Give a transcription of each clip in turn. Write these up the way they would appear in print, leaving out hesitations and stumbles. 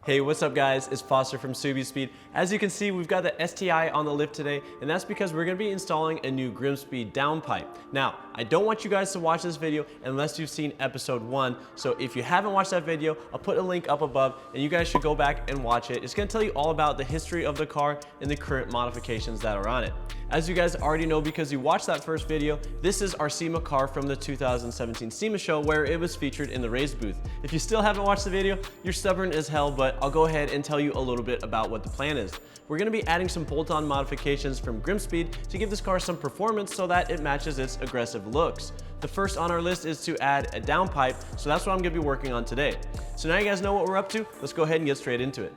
Hey, what's up guys? It's Foster from SubiSpeed. As you can see, we've got the STI on the lift today, and that's because we're gonna be installing a new GrimmSpeed Downpipe. Now, I don't want you guys to watch this video unless you've seen episode 1, so if you haven't watched that video, I'll put a link up above, and you guys should go back and watch it. It's gonna tell you all about the history of the car and the current modifications that are on it. As you guys already know because you watched that first video, this is our SEMA car from the 2017 SEMA show where it was featured in the race booth. If you still haven't watched the video, you're stubborn as hell, but I'll go ahead and tell you a little bit about what the plan is. We're gonna be adding some bolt-on modifications from GrimmSpeed to give this car some performance so that it matches its aggressive looks. The first on our list is to add a downpipe, so that's what I'm gonna be working on today. So now you guys know what we're up to, let's go ahead and get straight into it.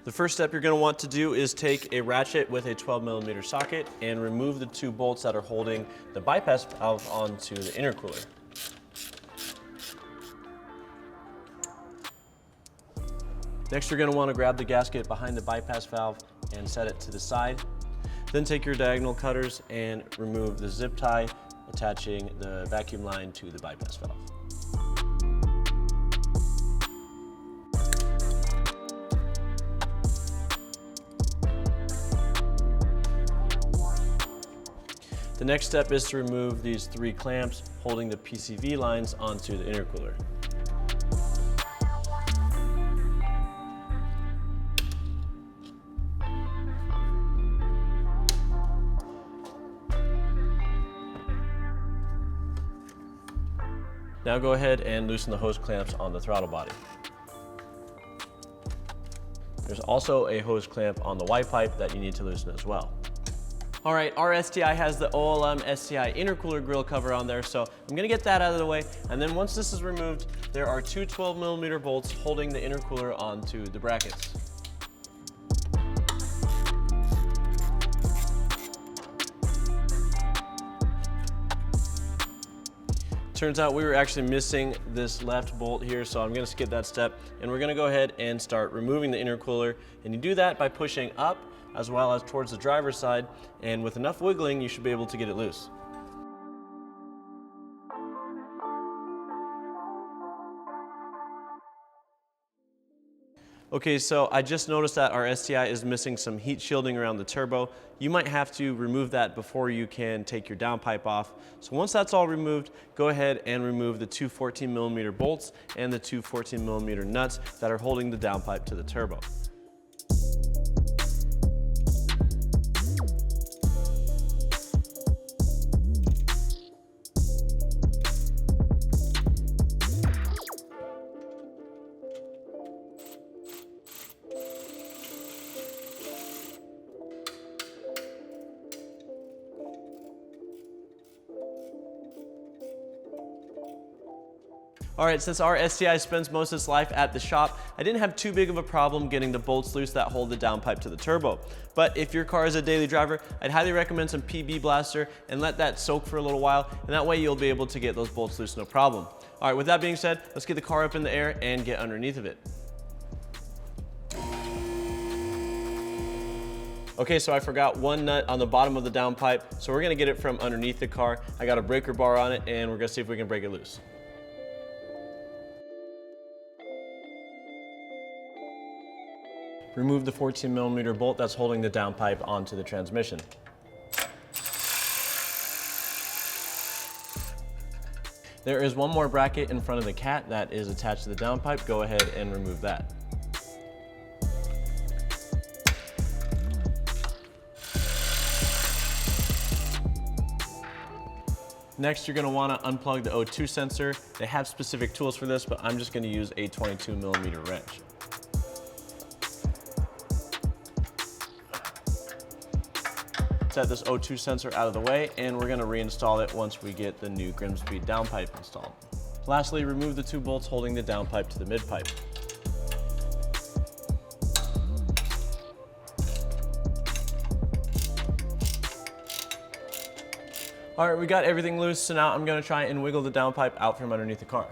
The first step you're going to want to do is take a ratchet with a 12mm socket and remove the 2 bolts that are holding the bypass valve onto the intercooler. Next, you're going to want to grab the gasket behind the bypass valve and set it to the side. Then take your diagonal cutters and remove the zip tie, attaching the vacuum line to the bypass valve. The next step is to remove these 3 clamps holding the PCV lines onto the intercooler. Now go ahead and loosen the hose clamps on the throttle body. There's also a hose clamp on the Y pipe that you need to loosen as well. All right, our STI has the OLM STI intercooler grill cover on there, so I'm gonna get that out of the way. And then once this is removed, there are 2 12mm bolts holding the intercooler onto the brackets. Turns out we were actually missing this left bolt here, so I'm gonna skip that step, and we're gonna go ahead and start removing the intercooler. And you do that by pushing up as well as towards the driver's side, and with enough wiggling, you should be able to get it loose. Okay, so I just noticed that our STI is missing some heat shielding around the turbo. You might have to remove that before you can take your downpipe off. So once that's all removed, go ahead and remove the 2 14mm bolts and the 2 14mm nuts that are holding the downpipe to the turbo. All right, since our STI spends most of its life at the shop, I didn't have too big of a problem getting the bolts loose that hold the downpipe to the turbo. But if your car is a daily driver, I'd highly recommend some PB Blaster and let that soak for a little while, and that way you'll be able to get those bolts loose no problem. All right, with that being said, let's get the car up in the air and get underneath of it. Okay, so I forgot one nut on the bottom of the downpipe, so we're gonna get it from underneath the car. I got a breaker bar on it, and we're gonna see if we can break it loose. Remove the 14mm bolt that's holding the downpipe onto the transmission. There is one more bracket in front of the cat that is attached to the downpipe. Go ahead and remove that. Next, you're going to want to unplug the O2 sensor. They have specific tools for this, but I'm just going to use a 22mm wrench. Set this O2 sensor out of the way, and we're going to reinstall it once we get the new GrimmSpeed downpipe installed. Lastly, remove the 2 bolts holding the downpipe to the midpipe. All right, we got everything loose, so now I'm going to try and wiggle the downpipe out from underneath the car.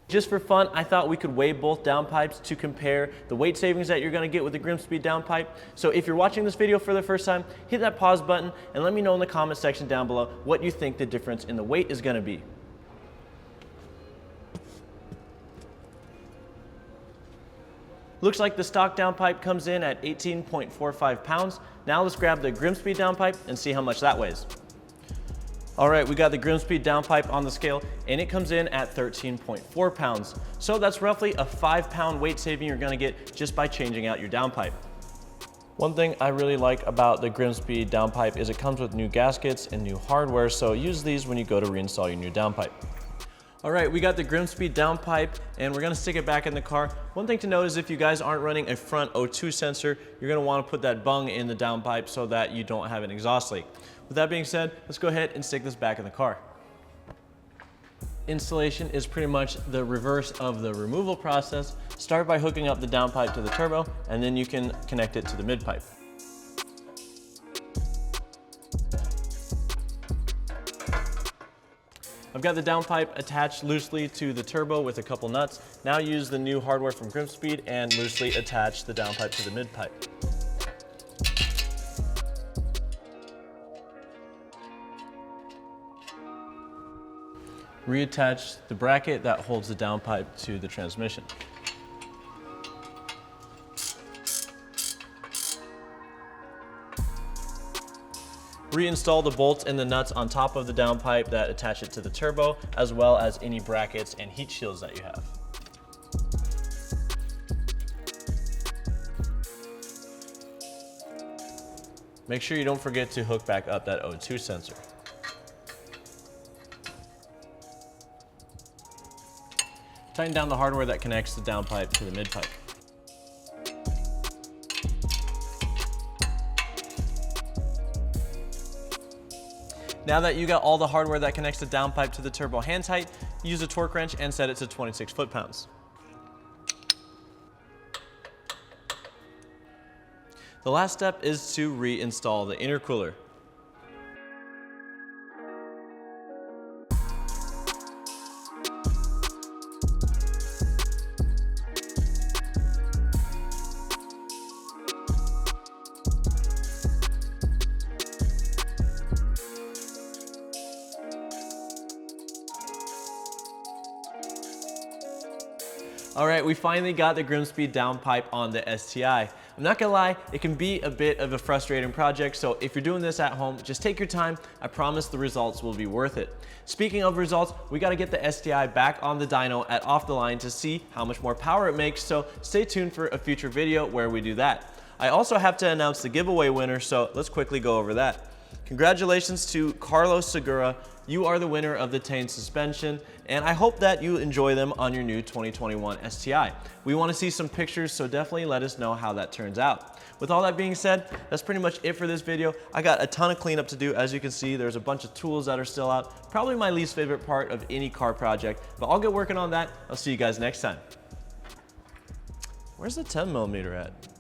Just for fun, I thought we could weigh both downpipes to compare the weight savings that you're gonna get with the GrimmSpeed downpipe. So if you're watching this video for the first time, hit that pause button and let me know in the comment section down below what you think the difference in the weight is gonna be. Looks like the stock downpipe comes in at 18.45 pounds. Now let's grab the GrimmSpeed downpipe and see how much that weighs. All right, we got the GrimmSpeed downpipe on the scale and it comes in at 13.4 pounds. So that's roughly a 5-pound weight saving you're gonna get just by changing out your downpipe. One thing I really like about the GrimmSpeed downpipe is it comes with new gaskets and new hardware, so use these when you go to reinstall your new downpipe. All right, we got the GrimmSpeed downpipe and we're gonna stick it back in the car. One thing to note is if you guys aren't running a front O2 sensor, you're gonna wanna put that bung in the downpipe so that you don't have an exhaust leak. With that being said, let's go ahead and stick this back in the car. Installation is pretty much the reverse of the removal process. Start by hooking up the downpipe to the turbo and then you can connect it to the midpipe. I've got the downpipe attached loosely to the turbo with a couple nuts. Now use the new hardware from GrimmSpeed and loosely attach the downpipe to the midpipe. Reattach the bracket that holds the downpipe to the transmission. Reinstall the bolts and the nuts on top of the downpipe that attach it to the turbo, as well as any brackets and heat shields that you have. Make sure you don't forget to hook back up that O2 sensor. Tighten down the hardware that connects the downpipe to the midpipe. Now that you got all the hardware that connects the downpipe to the turbo hand tight, use a torque wrench and set it to 26 foot-pounds. The last step is to reinstall the intercooler. All right, we finally got the GrimmSpeed downpipe on the STI. I'm not gonna lie, it can be a bit of a frustrating project, so if you're doing this at home, just take your time. I promise the results will be worth it. Speaking of results, we gotta get the STI back on the dyno at off the line to see how much more power it makes, so stay tuned for a future video where we do that. I also have to announce the giveaway winner, so let's quickly go over that. Congratulations to Carlos Segura. You are the winner of the Tane suspension, and I hope that you enjoy them on your new 2021 STI. We want to see some pictures, so definitely let us know how that turns out. With all that being said, that's pretty much it for this video. I got a ton of cleanup to do. As you can see, there's a bunch of tools that are still out. Probably my least favorite part of any car project, but I'll get working on that. I'll see you guys next time. Where's the 10mm at?